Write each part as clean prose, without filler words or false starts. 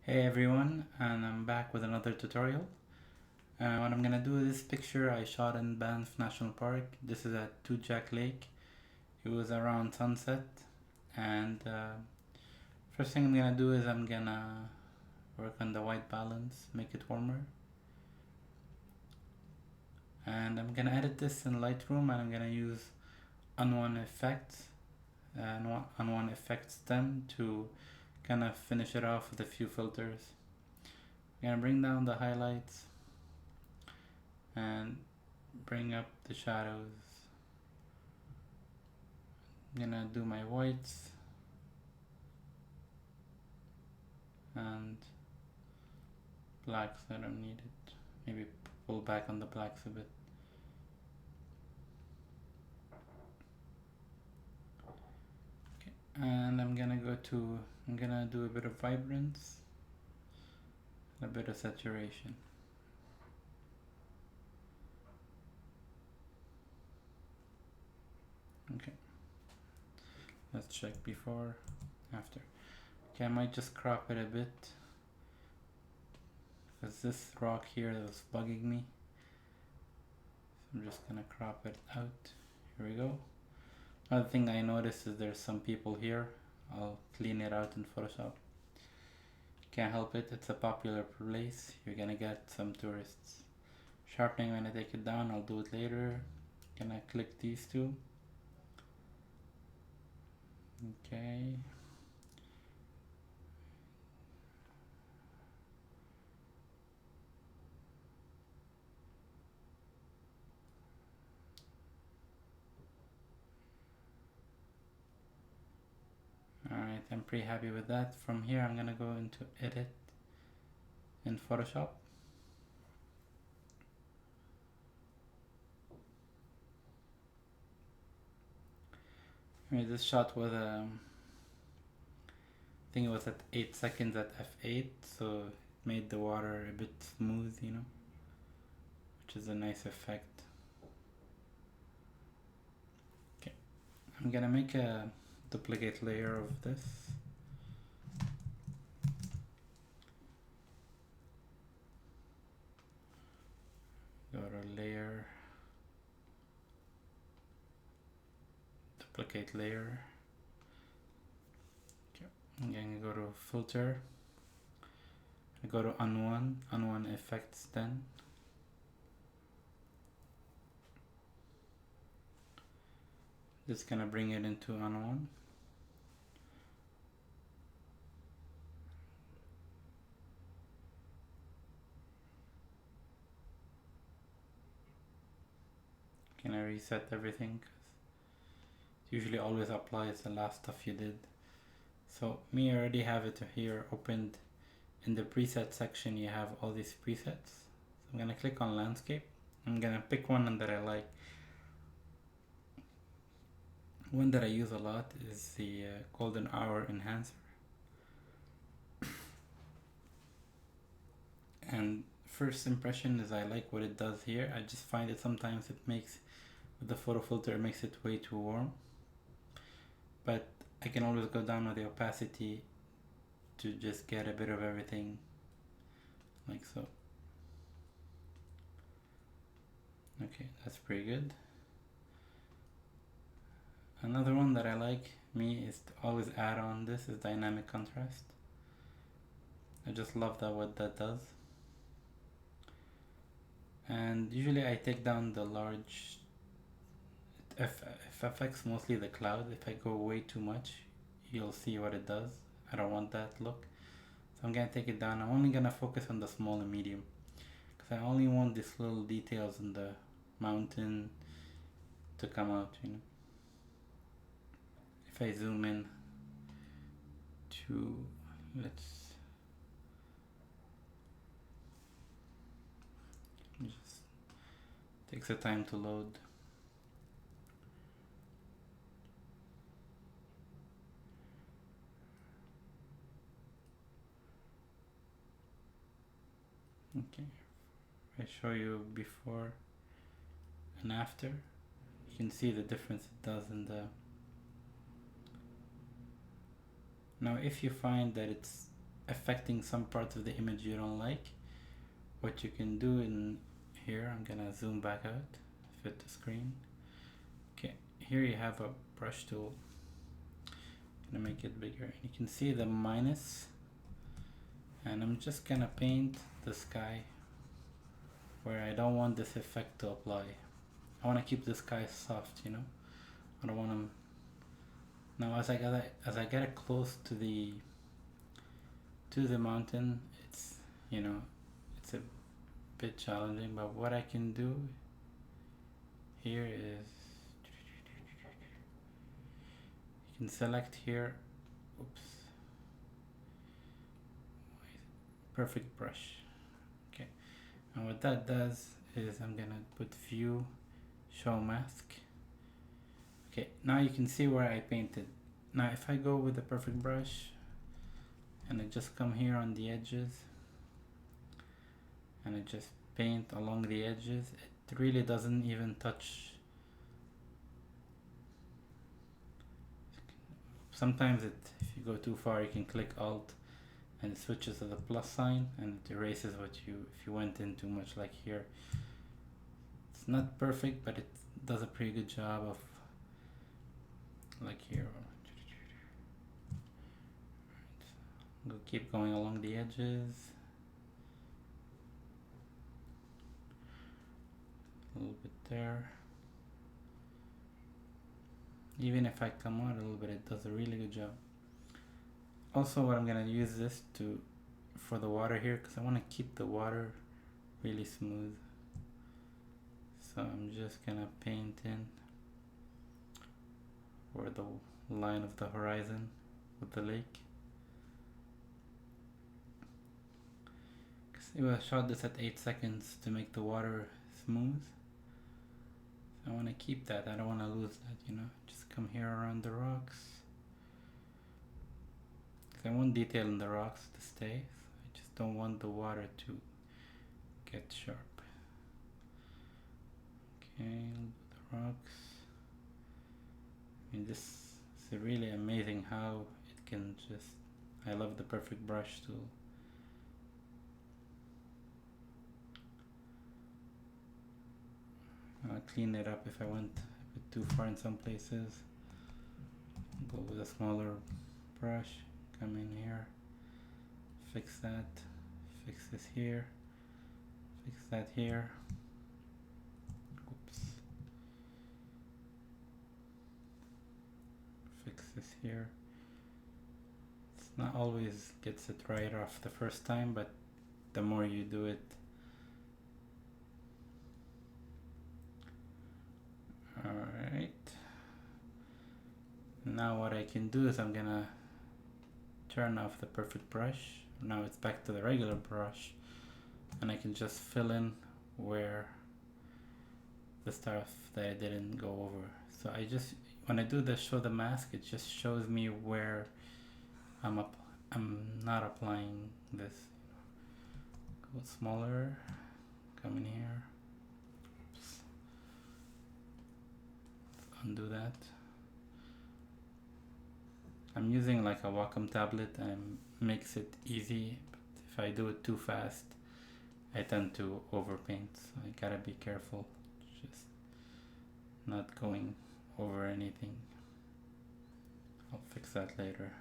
Hey everyone, and I'm back with another tutorial. What I'm gonna do with this picture I shot in Banff National Park. This is at Two Jack Lake. It was around sunset, and first thing I'm gonna do is I'm gonna work on the white balance, make it warmer. And I'm gonna edit this in Lightroom, and I'm gonna use onone effects, onone effects 10 to kind of finish it off with a few filters. I'm gonna bring down the highlights and bring up the shadows. I'm gonna do my whites and blacks that are needed. Maybe pull back on the blacks a bit. Okay, and I'm gonna do a bit of vibrance, a bit of saturation. Okay, let's check before, after. Okay, I might just crop it a bit because this rock here was bugging me. So I'm just gonna crop it out. Here we go. Another thing I noticed is there's some people here. I'll clean it out in Photoshop. Can't help it, it's a popular place. You're gonna get some tourists. Sharpening, when I take it down, I'll do it later. Gonna click these two. Okay. Alright, I'm pretty happy with that. From here, I'm gonna go into edit in Photoshop. This shot was I think it was at 8 seconds at f8, so it made the water a bit smooth, which is a nice effect. Okay, I'm gonna make a duplicate layer of this. Go to layer, duplicate layer. Okay, I'm gonna go to filter. I go to onone effects 10. Just gonna bring it into onone. Can I reset everything? It usually always applies the last stuff you did. So me, I already have it here opened. In the preset section you have all these presets. So I'm gonna click on landscape. I'm gonna pick one that I like. One that I use a lot is the golden hour enhancer. And first impression is I like what it does here. I just find it sometimes it makes, with the photo filter, it makes it way too warm. But I can always go down with the opacity to just get a bit of everything, like so. Okay, that's pretty good. Another one that I like is to always add on this is dynamic contrast. I just love what that does. And usually I take down the large, it affects mostly the cloud. If I go way too much, you'll see what it does. I don't want that look. So I'm gonna take it down. I'm only gonna focus on the small and medium, because I only want these little details in the mountain to come out, If I zoom in to, just takes the time to load. Okay, I show you before and after. You can see the difference it does in the. Now if you find that it's affecting some parts of the image you don't like, what you can do in here, I'm gonna zoom back out, fit the screen. Okay, here you have a brush tool. Gonna make it bigger. You can see the minus, and I'm just gonna paint the sky where I don't want this effect to apply. I want to keep the sky soft, you know. I don't want to. Now, as I get it close to the mountain, it's, you know, it's a bit challenging. But what I can do here is you can select here. Oops. Perfect brush. Okay. And what that does is I'm gonna put view, show mask. Okay, now you can see where I painted. Now if I go with the perfect brush and I just come here on the edges and I just paint along the edges, it really doesn't even touch. Sometimes if you go too far, you can click Alt and it switches to the plus sign and it erases what if you went in too much, like here. It's not perfect, but it does a pretty good job of, like here. We'll keep going along the edges. A little bit there. Even if I come out a little bit, it does a really good job. Also, what I'm gonna use this for the water here, because I want to keep the water really smooth. So I'm just gonna paint in where the line of the horizon with the lake. I shot this at 8 seconds to make the water smooth. So I want to keep that. I don't want to lose that, you know. Just come here around the rocks. I want detail in the rocks to stay. So I just don't want the water to get sharp. Okay, the rocks. I mean, this is really amazing how it can just. I love the perfect brush tool. I'll clean it up if I went a bit too far in some places. Go with a smaller brush, come in here, fix that, fix this here, fix that here. Oops. Fix this here. It's not always gets it right off the first time, but the more you do it, alright. Now what I can do is I'm gonna turn off the perfect brush. Now it's back to the regular brush, and I can just fill in where the stuff that I didn't go over. So I just, when I do the show the mask, it just shows me where I'm not applying this. Go smaller, come in here. Oops. Undo that. I'm using like a Wacom tablet and makes it easy, but if I do it too fast, I tend to overpaint, so I gotta be careful, just not going over anything. I'll fix that later.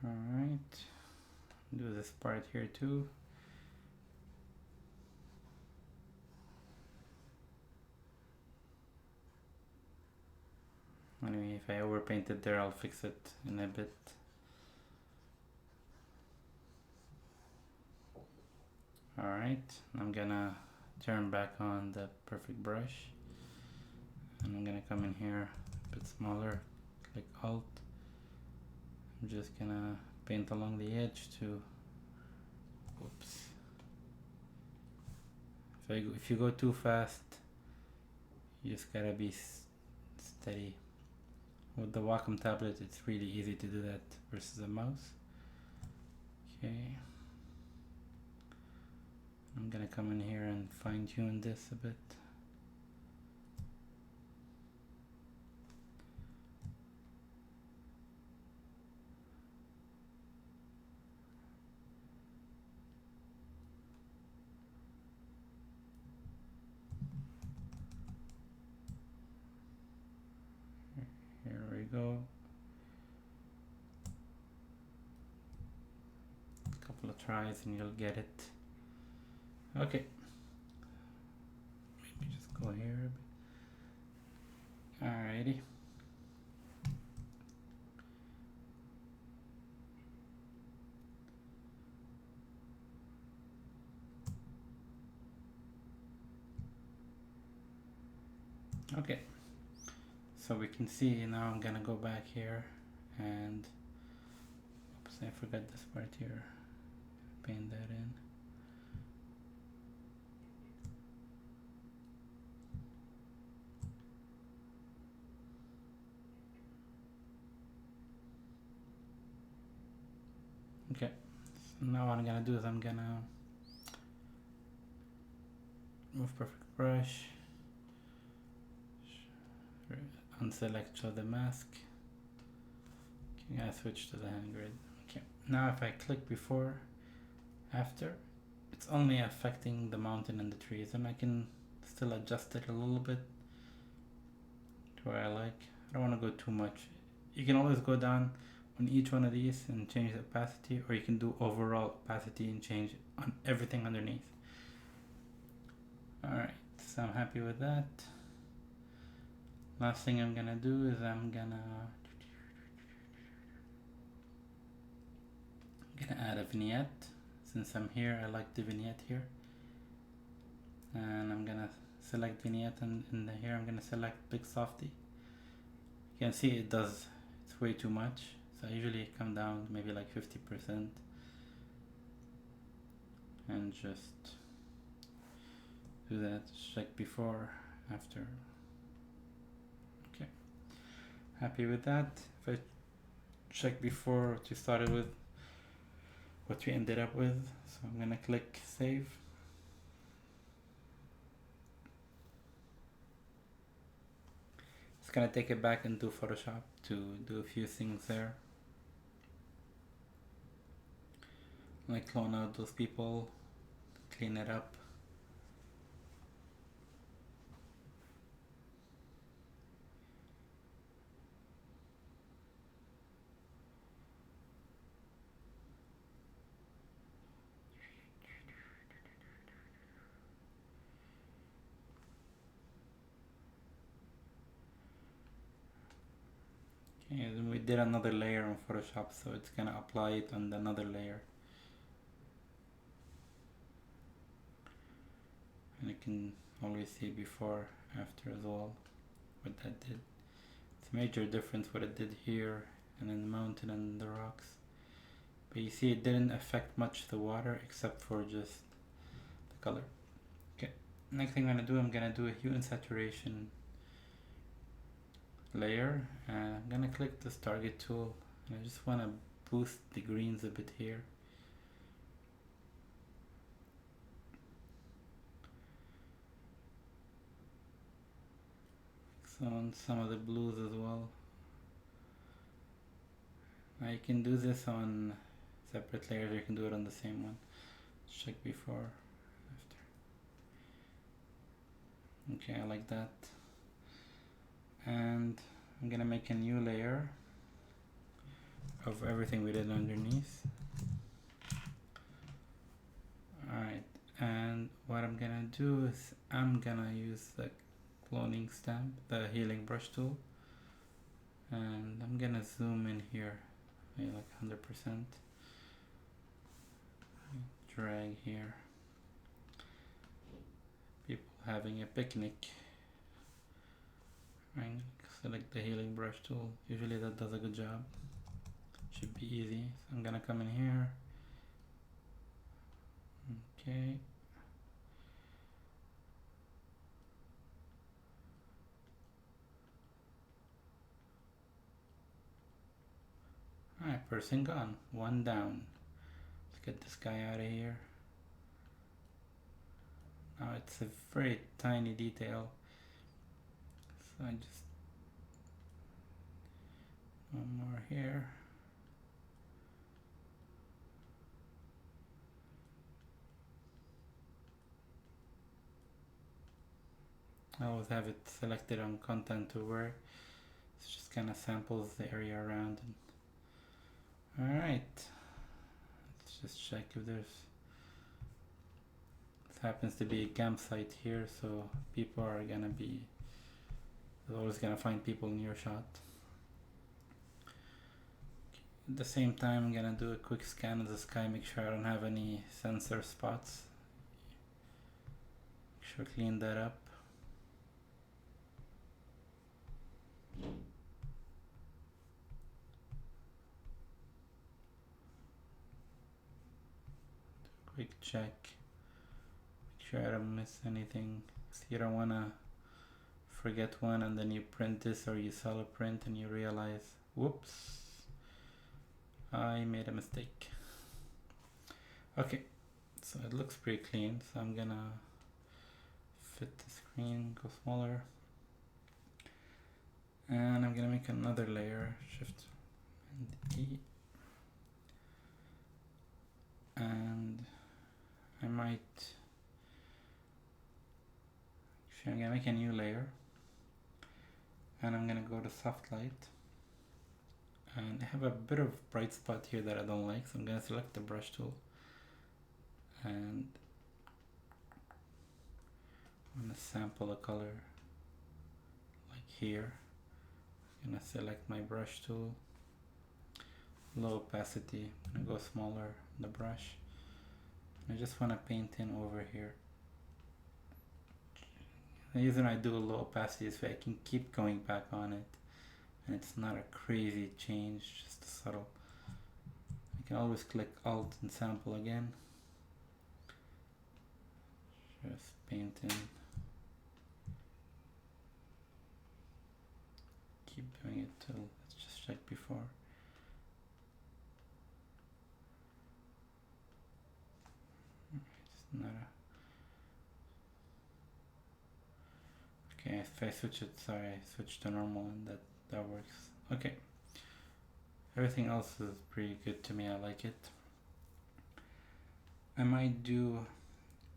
Alright, do this part here too. Anyway, if I overpainted there, I'll fix it in a bit. Alright, I'm gonna turn back on the perfect brush, and I'm gonna come in here a bit smaller, click Alt. I'm just gonna paint along the edge too. Oops. If you go too fast, you just gotta be steady. With the Wacom tablet, it's really easy to do that versus a mouse. Okay. I'm gonna come in here and fine tune this a bit. Here we go. A couple of tries and you'll get it. Okay. Maybe just go here a bit. Alrighty. Okay. So we can see now I'm gonna go back here and oops, I forgot this part here. Paint that in. Okay, so now what I'm gonna do is I'm gonna move perfect brush, unselect show the mask. Okay, I switch to the hand grid. Okay, now if I click before, after, it's only affecting the mountain and the trees, and I can still adjust it a little bit to where I like. I don't want to go too much. You can always go down on each one of these and change the opacity, or you can do overall opacity and change on everything underneath. Alright, so I'm happy with that. Last thing I'm gonna do is I'm gonna add a vignette. Since I'm here, I like the vignette here. And I'm gonna select vignette, and in here I'm gonna select big softy. You can see it's way too much. So I usually come down maybe like 50% and just do that. Check before, after. Okay, happy with that. If I check before what you started with, what we ended up with, so I'm gonna click save. It's gonna take it back into Photoshop to do a few things there, like clone out those people, clean it up. Okay, then we did another layer on Photoshop, so it's gonna apply it on another layer. And you can always see before, after as well, what that did. It's a major difference what it did here and in the mountain and the rocks. But you see it didn't affect much the water except for just the color. Okay, next thing I'm gonna do a hue and saturation layer, and I'm gonna click this target tool, and I just want to boost the greens a bit here. So on some of the blues as well. Now you can do this on separate layers, or you can do it on the same one. Check before, after. Okay, I like that. And I'm gonna make a new layer of everything we did underneath. Alright, and what I'm gonna do is I'm gonna use the cloning stamp, the healing brush tool, and I'm gonna zoom in here, maybe like 100%. Drag here. People having a picnic. Right, select the healing brush tool. Usually that does a good job. Should be easy. So I'm gonna come in here. Okay. Alright, person gone. One down. Let's get this guy out of here. Now it's a very tiny detail, so I just one more here. I always have it selected on content to work. It just kind of samples the area around. Alright, let's just check if there's, this happens to be a campsite here, so people are gonna be, they're always gonna find people in your shot. At the same time, I'm gonna do a quick scan of the sky, make sure I don't have any sensor spots. Make sure clean that up. Quick check, make sure I don't miss anything. So you don't wanna forget one and then you print this, or you sell a print and you realize, whoops, I made a mistake. Okay, so it looks pretty clean, so I'm gonna fit the screen, go smaller, and I'm gonna make another layer, Shift and E, and I might, actually I'm gonna make a new layer, and I'm gonna go to soft light, and I have a bit of bright spot here that I don't like, so I'm gonna select the brush tool, and I'm gonna sample a color like here. I'm gonna select my brush tool, low opacity, I'm gonna go smaller on the brush. I just want to paint in over here. The reason I do a low opacity is so I can keep going back on it, and it's not a crazy change, just a subtle. I can always click Alt and sample again. Just paint in. Keep doing it till, let's just check before. It's not a, okay, if I switch it, sorry, I switched to normal and that works. Okay, everything else is pretty good to me, I like it. I might do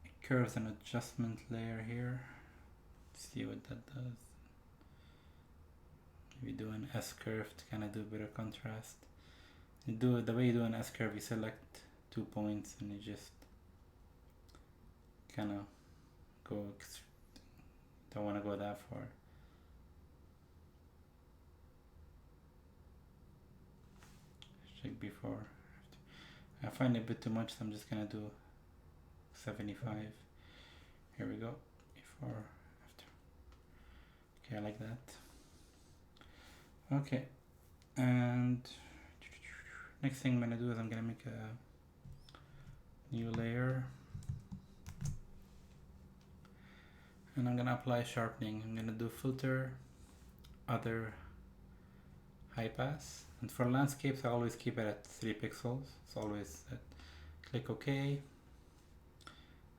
a curves and adjustment layer here, see what that does. Maybe do an S curve to kind of do a bit of contrast. You do it the way you do an S curve, you select 2 points and you just kind of go, don't want to go that far. Check before, after. I find it a bit too much, so I'm just gonna do 75. Here we go, before, after. Okay, I like that. Okay, and next thing I'm gonna do is I'm gonna make a new layer, and I'm gonna apply sharpening. I'm gonna do filter, other, high pass, and for landscapes I always keep it at 3 pixels. It's always at, click OK.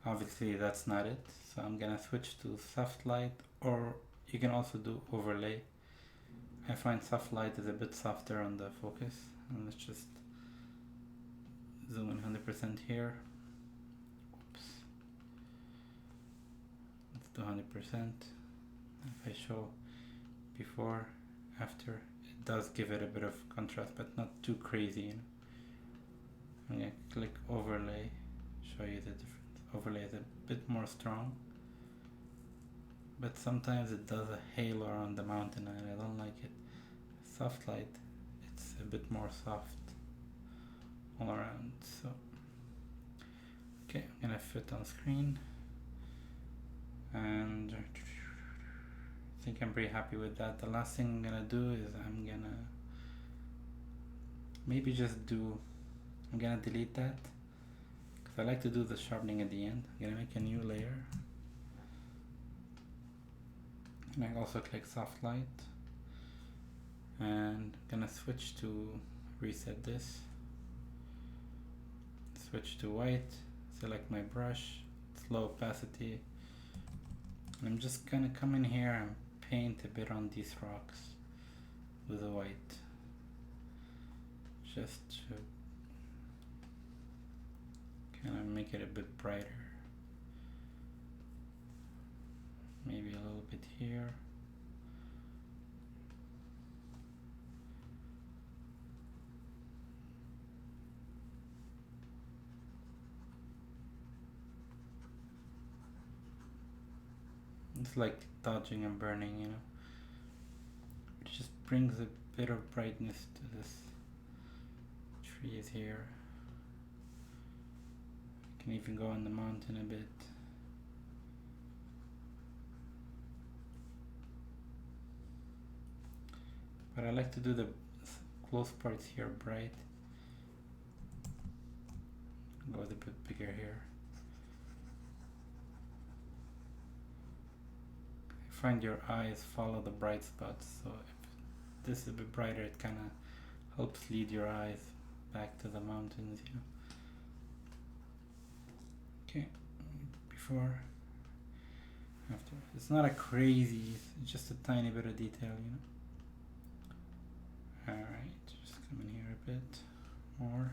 Obviously that's not it, so I'm gonna switch to soft light, or you can also do overlay. I find soft light is a bit softer on the focus, and let's just zoom in 100% here. Oops. Let's do 100%. If I show before, after, it does give it a bit of contrast, but not too crazy, you know. I'm gonna click overlay, show you the difference. Overlay is a bit more strong, but sometimes it does a halo around the mountain and I don't like it. Soft light, it's a bit more soft all around. So okay, I'm gonna fit on screen, and I think I'm pretty happy with that. The last thing I'm gonna do is I'm gonna maybe just do, I'm gonna delete that because I like to do the sharpening at the end. I'm gonna make a new layer, and I also click soft light, and I'm gonna switch to reset this, switch to white, select my brush, it's low opacity, I'm just gonna come in here and paint a bit on these rocks with the white, just to kind of make it a bit brighter. Maybe a little bit here. It's like dodging and burning, you know. It just brings a bit of brightness to this trees here. You can even go on the mountain a bit. But I like to do the close parts here bright. Go a bit bigger here. Find your eyes follow the bright spots, so if this is a bit brighter, it kind of helps lead your eyes back to the mountains, you know. Okay, before, after. It's not a crazy, it's just a tiny bit of detail, you know. Alright, just come in here a bit more.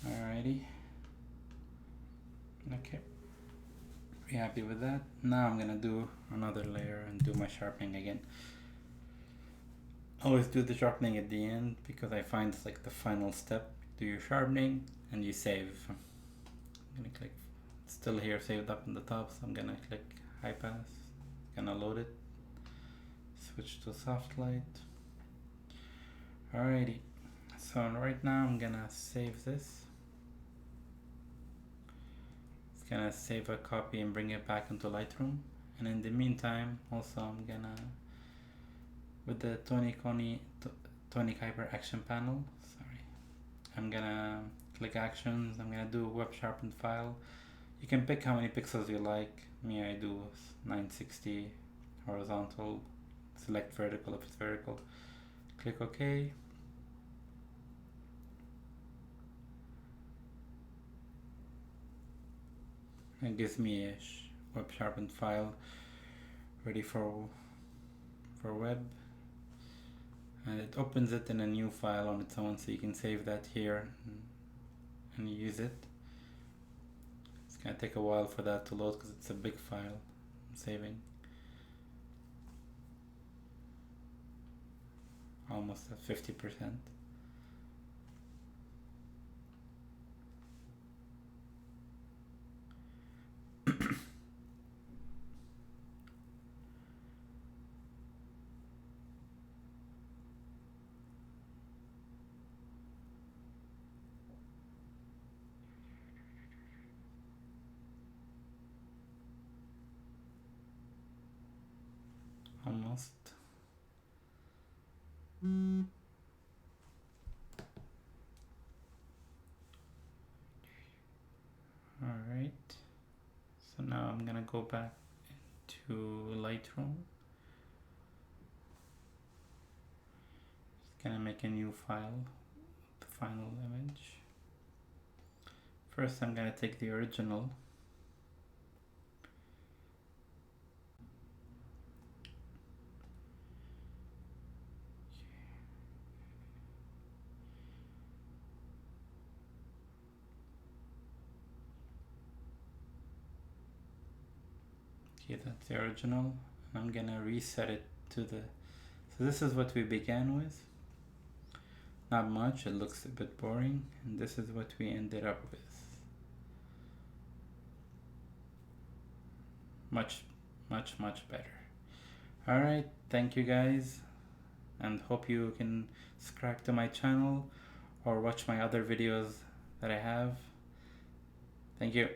Alrighty. Okay. Pretty happy with that. Now I'm gonna do another layer and do my sharpening again. Always do the sharpening at the end because I find it's like the final step. Do your sharpening and you save. I'm gonna click, it's still here saved up in the top, so I'm gonna click high pass, gonna load it, switch to soft light. Alrighty, so right now I'm gonna save this. It's gonna save a copy and bring it back into Lightroom, and in the meantime also I'm gonna, with the tonic hyper action panel, I'm gonna click actions. I'm gonna do web sharpened file. You can pick how many pixels you like. Me, I do 960 horizontal. Select vertical if it's vertical. Click OK. It gives me a web sharpened file ready for web. And it opens it in a new file on its own, so you can save that here and use it. It's gonna take a while for that to load because it's a big file I'm saving. Almost at 50%. Almost. Alright, so now I'm gonna go back to Lightroom. Just gonna make a new file, the final image. First I'm gonna take the original. Okay, that's the original. I'm gonna reset it to the, so this is what we began with. Not much, it looks a bit boring, and this is what we ended up with. Much better. Alright, thank you guys, and hope you can subscribe to my channel or watch my other videos that I have. Thank you.